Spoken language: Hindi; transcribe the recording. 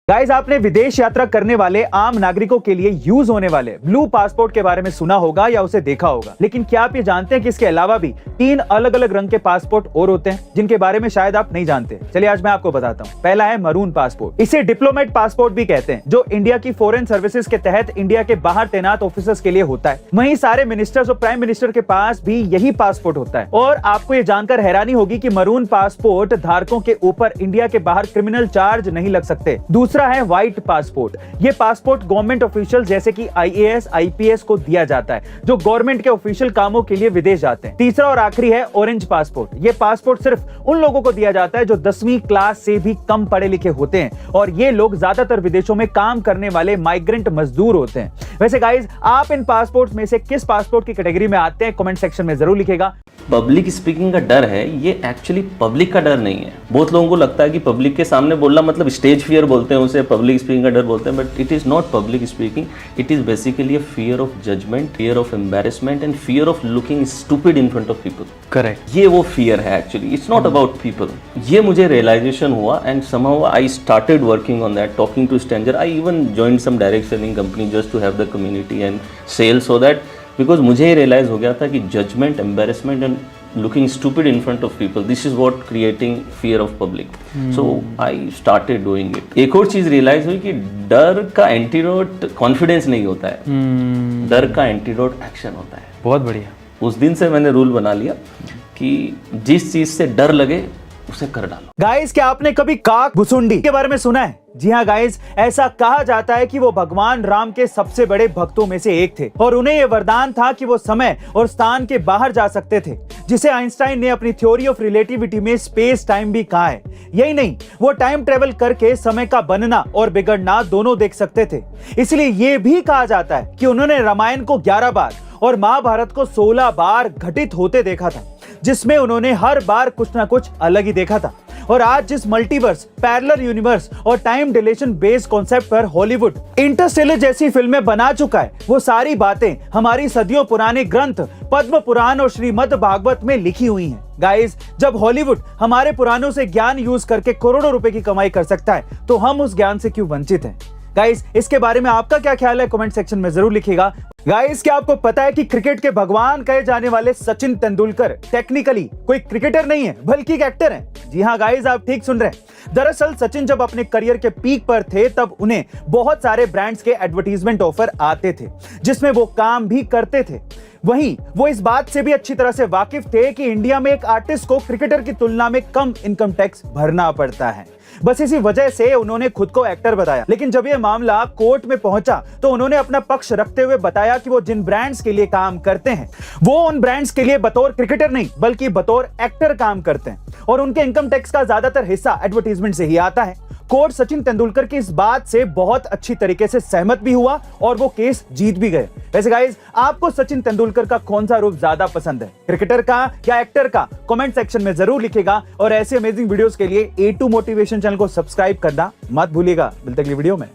गाइस, आपने विदेश यात्रा करने वाले आम नागरिकों के लिए यूज होने वाले ब्लू पासपोर्ट के बारे में सुना होगा या उसे देखा होगा, लेकिन क्या आप ये जानते हैं कि इसके अलावा भी 3 अलग अलग रंग के पासपोर्ट और होते हैं जिनके बारे में शायद आप नहीं जानते। चलिए आज मैं आपको बताता हूँ। पहला है मरून पासपोर्ट। इसे डिप्लोमेट पासपोर्ट भी कहते हैं, जो इंडिया की फॉरेन सर्विसेज के तहत इंडिया के बाहर तैनात ऑफिसर्स के लिए होता है। वहीं सारे मिनिस्टर्स और प्राइम मिनिस्टर के पास भी यही पासपोर्ट होता है। और आपको ये जानकर हैरानी होगी कि मरून पासपोर्ट धारकों के ऊपर इंडिया के बाहर क्रिमिनल चार्ज नहीं लग सकते। दूसरा है व्हाइट पासपोर्ट। ये पासपोर्ट गवर्नमेंट ऑफिशियल जैसे कि आईएएस, आईपीएस को दिया जाता है, जो गवर्नमेंट के ऑफिशियल कामों के लिए विदेश जाते हैं। तीसरा और आखिरी है ऑरेंज पासपोर्ट। ये पासपोर्ट सिर्फ उन लोगों को दिया जाता है जो 10वीं क्लास से भी कम पढ़े लिखे होते हैं, और ये लोग ज्यादातर विदेशों में काम करने वाले माइग्रेंट मजदूर होते हैं। वैसे गाइज, आप इन पासपोर्ट में से किस पासपोर्ट की कैटेगरी में आते हैं कमेंट सेक्शन में जरूर लिखेगा। पब्लिक स्पीकिंग का डर है, ये एक्चुअली पब्लिक का डर नहीं है। बहुत लोगों को लगता है कि पब्लिक के सामने बोलना मतलब स्टेज फियर बोलते हैं उसे, पब्लिक स्पीकिंग का डर बोलते हैं, but it is not public speaking. It is basically a fear of judgement, fear of embarrassment and fear of looking stupid in front of people. Correct, ये वो फियर है actually, it's not about people. ये मुझे रियलाइजेशन हुआ and somehow I started working on that, talking to stranger. I even joined some direct selling company just to have the community and sell, so that because मुझे ये रियलाइज हो गया था कि judgement, embarrassment and looking stupid in front of people, this is what creating fear of public. So I started doing it. एक और चीज रियलाइज हुई कि डर का एंटीडोट कॉन्फिडेंस नहीं होता है, डर का एंटीडोट एक्शन होता है। बहुत बढ़िया। उस दिन से मैंने रूल बना लिया कि जिस चीज से डर लगे उसे कर डालो। गाइस, क्या आपने कभी काक भुसुंडी के बारे में सुना है? जी हाँ गाइस, ऐसा कहा जाता है कि वो भगवान राम के सबसे बड़े भक्तों में से एक थे, और उन्हें यह वरदान था कि वो समय और स्थान के बाहर जा सकते थे, जिसे आइंस्टाइन ने अपनी थ्योरी ऑफ रिलेटिविटी में स्पेस टाइम भी कहा है। यही नहीं, वो टाइम ट्रेवल करके समय का बनना और बिगड़ना दोनों देख सकते थे। इसलिए ये भी कहा जाता है कि उन्होंने रामायण को 11 बार और महाभारत को 16 बार घटित होते देखा था, जिसमें उन्होंने हर बार कुछ ना कुछ अलग ही देखा था। और आज जिस मल्टीवर्स, पैरेलल यूनिवर्स और टाइम डिलेशन बेस्ड कॉन्सेप्ट पर हॉलीवुड इंटरस्टेलर जैसी फिल्में बना चुका है, वो सारी बातें हमारी सदियों पुराने ग्रंथ पद्म पुराण और श्रीमद् भागवत में लिखी हुई हैं। गाइस, जब हॉलीवुड हमारे पुराणों से ज्ञान यूज करके करोड़ों रुपए की कमाई कर सकता है, तो हम उस ज्ञान से क्यों वंचित हैं? गाइस, इसके बारे में आपका क्या ख्याल है कमेंट सेक्शन में जरूर लिखिएगा। गाइस, क्या आपको पता है कि क्रिकेट के भगवान कहे जाने वाले सचिन तेंदुलकर टेक्निकली कोई क्रिकेटर नहीं है, बल्कि एक एक्टर है? जी हाँ गाइस, आप ठीक सुन रहे हैं। दरअसल सचिन जब अपने करियर के पीक पर थे, तब उन्हें बहुत सारे ब्रांड्स के एडवर्टीजमेंट ऑफर आते थे, जिसमें वो काम भी करते थे। वहीं वो इस बात से भी अच्छी तरह से वाकिफ थे कि इंडिया में एक आर्टिस्ट को क्रिकेटर की तुलना में कम इनकम टैक्स भरना पड़ता है। बस इसी वजह से उन्होंने खुद को एक्टर बताया। लेकिन जब यह मामला कोर्ट में पहुंचा, तो उन्होंने अपना पक्ष रखते हुए बताया कि वो जिन ब्रांड्स के लिए काम करते हैं, वो उन ब्रांड्स के लिए बतौर क्रिकेटर नहीं, बल्कि बतौर एक्टर काम करते हैं, और उनके इनकम टैक्स का ज्यादातर हिस्सा एडवर्टीजमेंट से ही आता है। कोर्ट सचिन तेंदुलकर की इस बात से बहुत अच्छी तरीके से सहमत भी हुआ और वो केस जीत भी गए। वैसे गाइस, आपको सचिन तेंदुलकर का कौन सा रूप ज्यादा पसंद है, क्रिकेटर का या एक्टर का? कमेंट सेक्शन में जरूर लिखिएगा, और ऐसे अमेजिंग वीडियोस के लिए A2 मोटिवेशन चैनल को सब्सक्राइब करना मत भूलिएगा। मिलते अगली वीडियो में।